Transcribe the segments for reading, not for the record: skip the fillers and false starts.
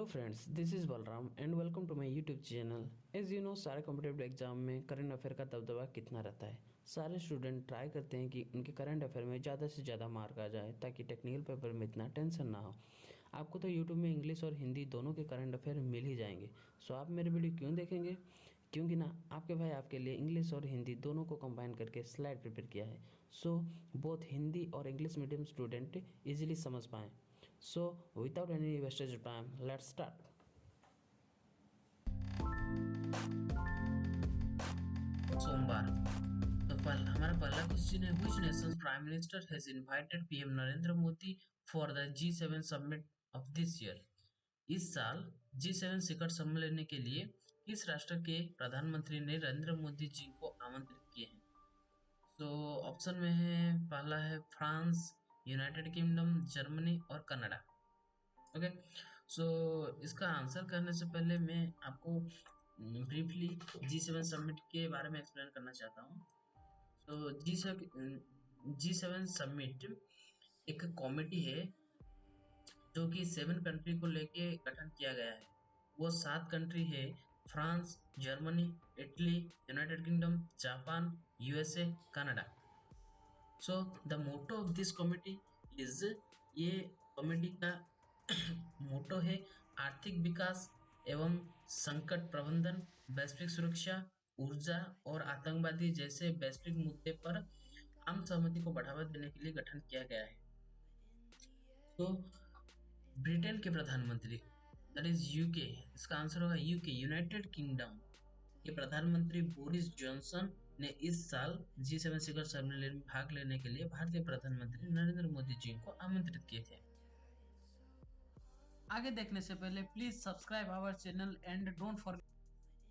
Hello friends, this is Balram and welcome to my YouTube channel. As you know, सारे competitive exam में current affair का दबदबा कितना रहता है। सारे स्टूडेंट ट्राई करते हैं कि उनके करंट अफेयर में ज़्यादा से ज़्यादा मार्क आ जाए ताकि टेक्निकल पेपर में इतना टेंशन ना हो। आपको तो यूट्यूब में इंग्लिश और हिंदी दोनों के करंट अफेयर मिल ही जाएंगे। सो आप मेरे वीडियो क्यों देखेंगे? क्योंकि ना आपके भाई आपके लिए इंग्लिश और हिंदी दोनों को कंबाइन करके स्लाइड प्रिपेयर किया है, सो बोथ हिंदी और इंग्लिश मीडियम स्टूडेंट इजीली समझ पाएँ। So, without any wastage of time, let's start. सोमवार। तो हमारा पहला क्वेश्चन है, which Nations prime minister has invited PM Narendra Modi for the G7 summit of this year. इस साल G7 शिखर सम्मेलन के लिए किस राष्ट्र के प्रधानमंत्री ने नरेंद्र मोदी जी को आमंत्रित किए हैं? तो ऑप्शन में है, पहला है फ्रांस, यूनाइटेड किंगडम, जर्मनी और कनाडा। ओके, सो इसका आंसर करने से पहले मैं आपको ब्रीफली G7 समिट के बारे में एक्सप्लेन करना चाहता हूँ। तो G7 समिट एक कॉमिटी है जो कि 7 कंट्री को लेके गठन किया गया है। वो 7 कंट्री है, France, Germany, Italy, United Kingdom, Japan, USA, Canada. So the motto of this committee is, ये कमिटी का मोटो है आर्थिक विकास एवं संकट प्रबंधन, वैश्विक सुरक्षा, ऊर्जा और आतंकवादी जैसे वैश्विक मुद्दे पर आम सहमति को बढ़ावा देने के लिए गठन किया गया है। तो ब्रिटेन के प्रधानमंत्री, दैट इज यूके, इसका आंसर होगा यूके, यूनाइटेड किंगडम के प्रधानमंत्री बोरिस जॉनसन ने इस साल G7 शिखर सम्मेलन में भाग लेने के लिए भारतीय प्रधानमंत्री नरेंद्र मोदी जी को आमंत्रित किए थे। आगे देखने से पहले please subscribe our channel and don't forget.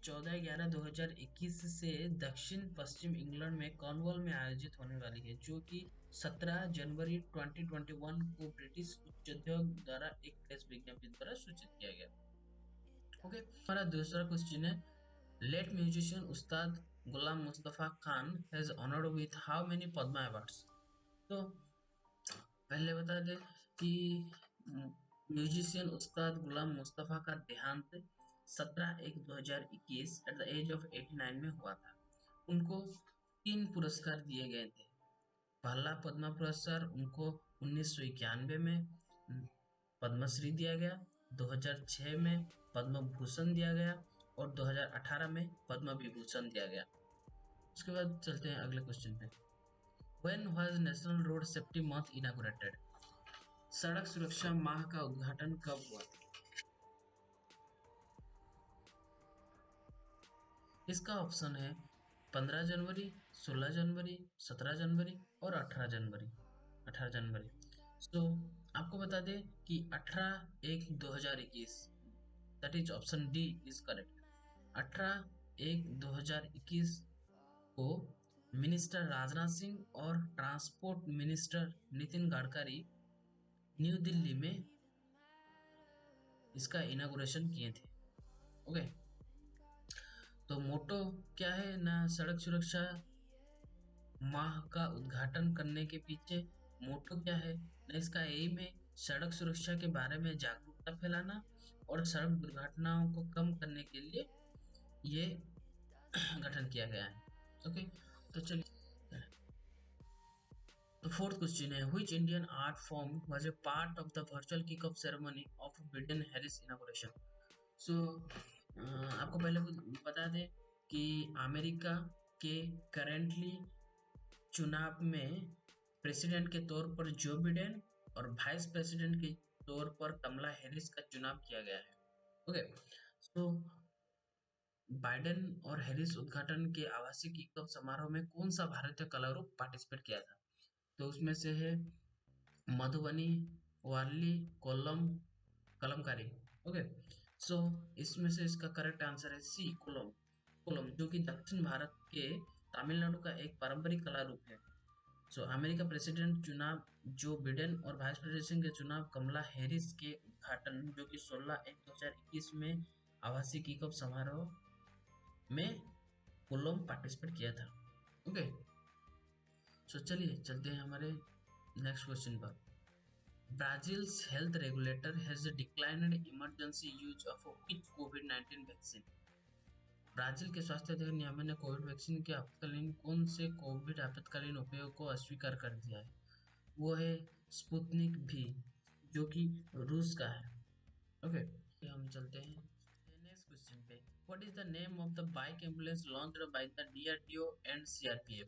14/11/2021 से दक्षिण पश्चिम इंग्लैंड में कॉर्नवॉल में आयोजित होने वाली है, जो कि 17 जनवरी 2021 को ब्रिटिश उच्चायोग द्वारा एक प्रेस विज्ञप्ति द्वारा सूचित किया गया। ओके, हमारा दूसरा क्वेश्चन है, late musician Ustad Ghulam Mustafa Khan has honoured with how many Padma awards. तो पहले बता दें कि म्यूजिशियन उस्ताद गुलाम मुस्तफा का देहांत 17/1/2021 एट द एज ऑफ 89 में हुआ था। उनको 3 पुरस्कार दिए गए थे। पहला पद्मा पुरस्कार उनको 1991 में पद्मश्री दिया गया, 2006 में पद्म भूषण दिया गया और 2018 में पद्म विभूषण दिया गया। उसके बाद चलते हैं अगले क्वेश्चन पे। When was national road safety month inaugurated? सड़क सुरक्षा माह का उद्घाटन कब हुआ था? इसका ऑप्शन है 15 जनवरी, 16 जनवरी, 17 जनवरी और 18 जनवरी। 18 जनवरी। तो आपको बता दें कि 18/1/2021, that is option D is correct. 18/1/2021 को मिनिस्टर राजनाथ सिंह और transport minister Nitin Gadkari new Delhi में इसका इनॉग्रेशन किए थे। ओके, तो मोटो क्या है ना, सड़क सुरक्षा माह का उद्घाटन करने के पीछे मोटो क्या है ना, इसका एम है सड़क सुरक्षा के बारे में जागरूकता फैलाना और सड़क दुर्घटनाओं को कम करने के लिए ये गठन किया गया है। ओके, तो चलिए, तो फोर्थ क्वेश्चन है, which Indian art form was a part of the virtual kick off ceremony of Biden Harris inauguration. So आपको पहले बता दें कि अमेरिका के करेंटली चुनाव में प्रेसिडेंट के तौर पर जो बिडेन और वाइस प्रेसिडेंट के तौर पर कमला हैरिस का चुनाव किया गया है। ओके, सो बाइडेन और हैरिस उद्घाटन के आवासीय किक ऑफ समारोह में कौन सा भारतीय कलारूप पार्टिसिपेट किया था? तो उसमें से है मधुबनी, वारली, कोल्लम, कलमकारी। ओके, सो इसमें से इसका करेक्ट आंसर है सी, कोल्लम। कोल्लम जो कि दक्षिण भारत के तमिलनाडु का एक पारंपरिक कला रूप है। सो अमेरिका प्रेसिडेंट चुनाव जो बिडेन और वाइस प्रेसिडेंट के चुनाव कमला हैरिस के उद्घाटन जो कि 16/1/2021 में आवासीय किक ऑफ समारोह में कोल्लम पार्टिसिपेट किया था। ओके, सो चलिए चलते हैं हमारे नेक्स्ट क्वेश्चन पर। Brazil's health regulator has declined emergency use of which COVID-19 vaccine? Brazil के स्वास्थ्य अधिकारी नियामक ने कोविड वैक्सीन के आपातकालीन कौन से कोविड आपातकालीन उपयोग को अस्वीकार कर दिया है? वो है स्पुतनिक भी, जो कि रूस का है। ओके, हम चलते हैं नेक्स्ट क्वेश्चन पे। What is the name of the bike ambulance launched by the DRDO and CRPF?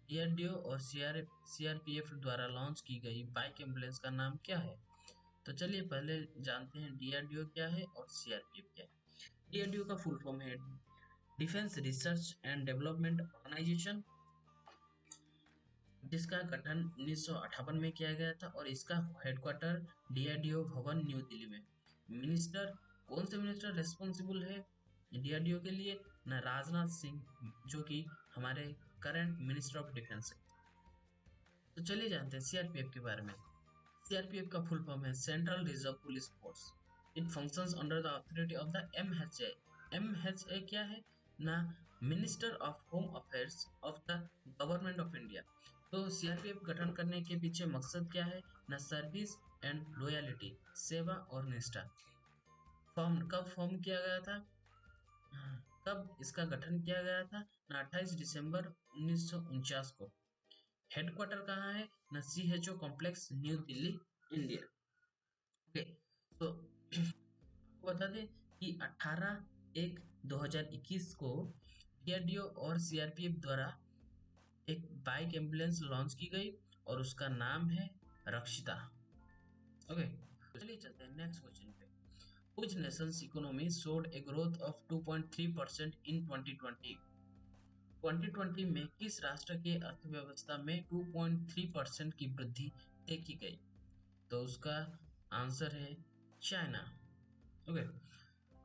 DRDO और सीआरपीएफ द्वारा लॉन्च की गई बाइक एम्बुलेंस का नाम क्या है? तो चलिए पहले जानते हैं डीआरडीओ क्या है और सीआरपीएफ क्या है। डीआरडीओ का फुल फॉर्म है defence research and development organisation, जिसका गठन 1958 में किया गया था और इसका headquarter DRDO Bhawan New Delhi में। मिनिस्टर, कौन से मिनिस्टर रेस्पॉन्सिबल है डीआरडीओ के लिए? ना राजनाथ सिंह, जो कि हमारे करंट मिनिस्टर ऑफ डिफेंस है। तो चलिए जानते हैं सीआरपीएफ के बारे में। सीआरपीएफ का फुल फॉर्म है central reserve police force. It functions under the authority of the MHA. MHA क्या है? ना minister of home affairs of the government of India. तो सीआरपीएफ गठन करने के पीछे मकसद क्या है? ना सर्विस एंड लॉयल्टी, सेवा और निष्ठा। फॉर्म कब फॉर्म किया गया था? कब इसका गठन किया गया था? ना 28 दिसंबर 1949 को। हेडक्वार्टर कहाँ है? ना CHO complex new Delhi India. Okay, तो आपको बता दें कि 18/1/2021 को डीआरडीओ और सीआरपीएफ द्वारा एक बाइक एम्बुलेंस लॉन्च की गई और उसका नाम है रक्षिता। ओके, चलिए चलते हैं नेक्स्ट क्वेश्चन पे। Which nation's economy showed a growth of 2.3% in 2020? 2020 में किस राष्ट्र के अर्थव्यवस्था में 2.3% की वृद्धि देखी गई? तो उसका आंसर है चाइना। ओके,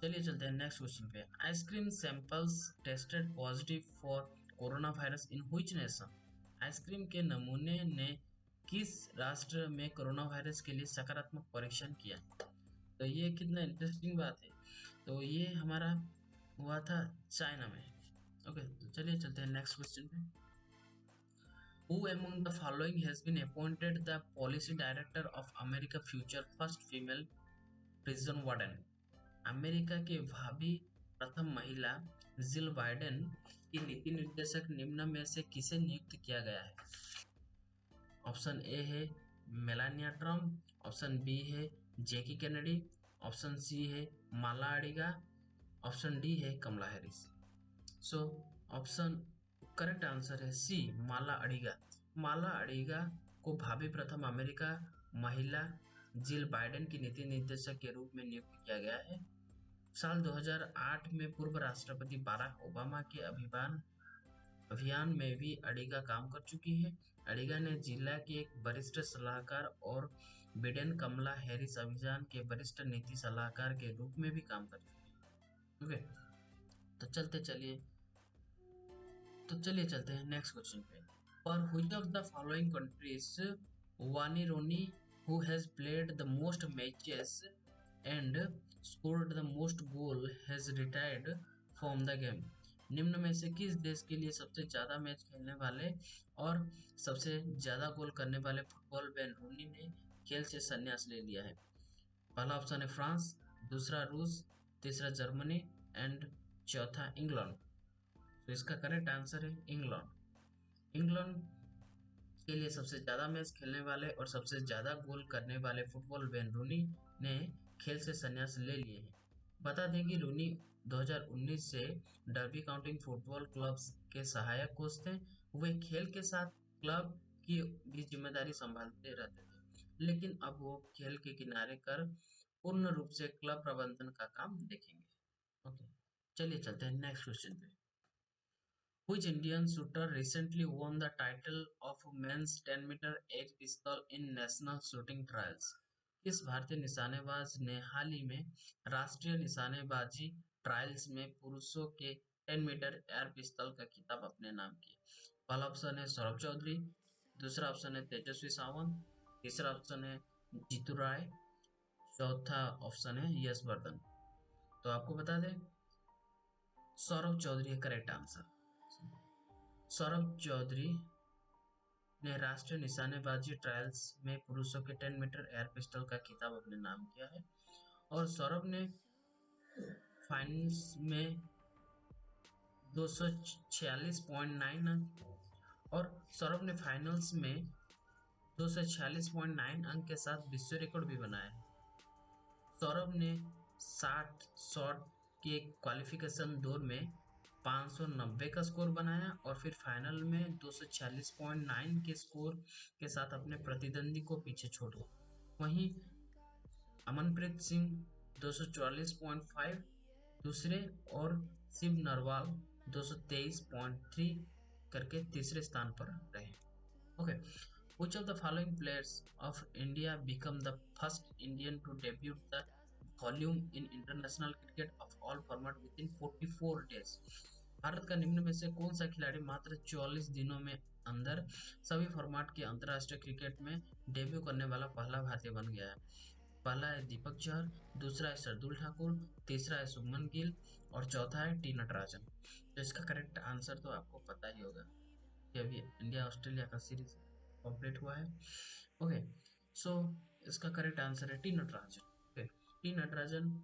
चलिए चलते हैं नेक्स्ट क्वेश्चन पे। Ice cream samples tested positive for corona virus in which nation? Ice cream के नमूने ने किस राष्ट्र में कोरोना वायरस के लिए सकारात्मक परीक्षण किया? तो ये कितना इंटरेस्टिंग बात है। तो ये हमारा हुआ था चाइना में। ओके, तो चलिए चलते हैं नेक्स्ट क्वेश्चन पे। Who among the following has been appointed the policy director of America Future first female prison warden? America के भावी प्रथम महिला जिल बाइडेन की नीति निर्देशक निम्न में से किसे नियुक्त किया गया है? ऑप्शन ए है मेलानिया ट्रम्प, ऑप्शन बी है जैकी केनेडी, ऑप्शन सी है माला अडिगा, ऑप्शन डी है Kamala Harris. So option correct answer है सी, माला अडिगा। माला अडिगा को भावी प्रथम अमेरिका महिला जिल बाइडेन की नीति निर्देशक के रूप में नियुक्त किया गया है। साल 2008 में पूर्व राष्ट्रपति बाराक ओबामा के अभियान में भी अडिगा काम कर चुकी है। अडिगा ने जिला के एक वरिष्ठ सलाहकार और बिडेन कमला हैरिस अभियान के वरिष्ठ नीति सलाहकार के रूप में भी काम कर चुकी है। ओके, तो चलिए चलते हैं नेक्स्ट क्वेश्चन पे। For which of the following countries Wayne Rooney who has played the most matches and scored the most goal has retired from the game? निम्न में से किस देश के लिए सबसे ज्यादा मैच खेलने वाले और सबसे ज्यादा गोल करने वाले फुटबॉल वेन रूनी ने खेल से संन्यास ले लिया है? पहला ऑप्शन है फ्रांस, दूसरा रूस, तीसरा जर्मनी एंड चौथा इंग्लैंड। तो इसका करेक्ट आंसर है इंग्लैंड। इंग्लैंड के लिए सबसे ज्यादा मैच खेलने वाले और सबसे ज्यादा गोल करने वाले फुटबॉल वेन रूनी ने खेल से संन्यास ले लिए हैं। बता दें कि रूनी 2019 से डर्बी काउंटी फुटबॉल क्लब के सहायक कोच थे। वे खेल के साथ क्लब की भी जिम्मेदारी संभालते रहते थे, लेकिन अब वो खेल के किनारे कर पूर्ण रूप से क्लब प्रबंधन का काम देखेंगे। ओके, चलिए चलते हैं नेक्स्ट क्वेश्चन पे। Which Indian shooter recently won the title of men's 10-meter air pistol in national shooting trials? किस भारतीय निशानेबाज ने हाल ही में राष्ट्रीय निशानेबाजी ट्रायल्स में पुरुषों के 10 मीटर एयर पिस्तौल का खिताब अपने नाम किया? पहला ऑप्शन है सौरभ चौधरी, दूसरा ऑप्शन है तेजस्वी सावंत, तीसरा ऑप्शन है जीतू राय, चौथा ऑप्शन है यशवर्धन। तो आपको बता दें सौरभ चौधरी है करेक्ट आंसर। सौरभ चौधरी ने राष्ट्रीय निशानेबाजी ट्रायल्स में पुरुषों के 10 मीटर एयर पिस्टल का खिताब अपने नाम किया है। और सौरभ ने फाइनल्स में 246.9 अंक और सौरभ ने फाइनल्स में 246.9 अंक के साथ विश्व रिकॉर्ड भी बनाया है। सौरभ ने 60 शॉट के क्वालिफिकेशन दौर में 590 का स्कोर बनाया और फिर फाइनल में 246.9 के स्कोर के साथ अपने प्रतिद्वंदी को पीछे छोड़ा। वहीं अमनप्रीत सिंह 244.5 दूसरे और शिव नरवाल 223.3 करके तीसरे स्थान पर रहे। Okay, which of the following players of India become the first Indian to debut the volume in international cricket of all format within 44 days? Bharat का निम्न में से कौन सा खिलाड़ी मात्र 44 दिनों में अंदर सभी फॉर्मेट के अंतर्राष्ट्रीय क्रिकेट में डेब्यू करने वाला पहला भारतीय बन गया है? पहला है दीपक चहर, दूसरा है शार्दुल ठाकुर, तीसरा है शुभमन गिल और चौथा है टी नटराजन। तो इसका करेक्ट आंसर तो आपको पता ही होगा कि अभी इंडिया ऑस्ट्रेलिया का सीरीज कंप्लीट हुआ है। ओके, सो इसका करेक्ट आंसर है T Natarajan. Okay, T Natarajan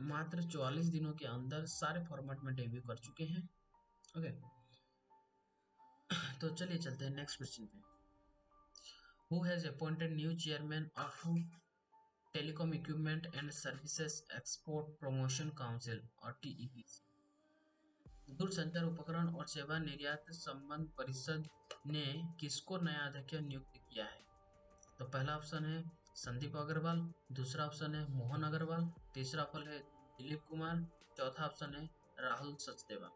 मात्र 44 दिनों के अंदर सारे फॉर्मेट में डेब्यू कर चुके हैं। ओके, तो चलिए चलते हैं नेक्स्ट क्वेश्चन पे। Who has appointed new chairman of telecom equipment and services export promotion council और टीईपीसी? दूरसंचार उपकरण और सेवा निर्यात संबंध परिषद ने किसको नया अध्यक्ष नियुक्त किया है? तो पहला ऑप्शन है संदीप अग्रवाल, दूसरा ऑप्शन है मोहन अग्रवाल, तीसरा ऑप्शन है दिलीप कुमार, चौथा ऑप्शन है राहुल सचदेवा।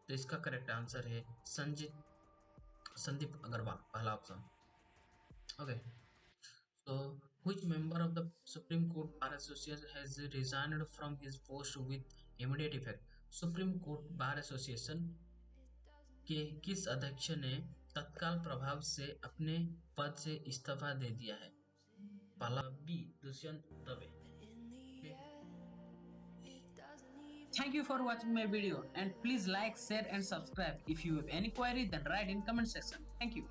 तो इसका करेक्ट आंसर है संदीप अग्रवाल, पहला option. Okay, so which member of the Supreme Court Bar Association has resigned from his post with immediate effect? Supreme court bar association के किस अध्यक्ष ने तत्काल प्रभाव से अपने पद से इस्तीफा दे दिया है? पहला B Dushyant Dave. Thank you for watching my video and please like, share and subscribe. If you have any query then write in comment section. Thank you.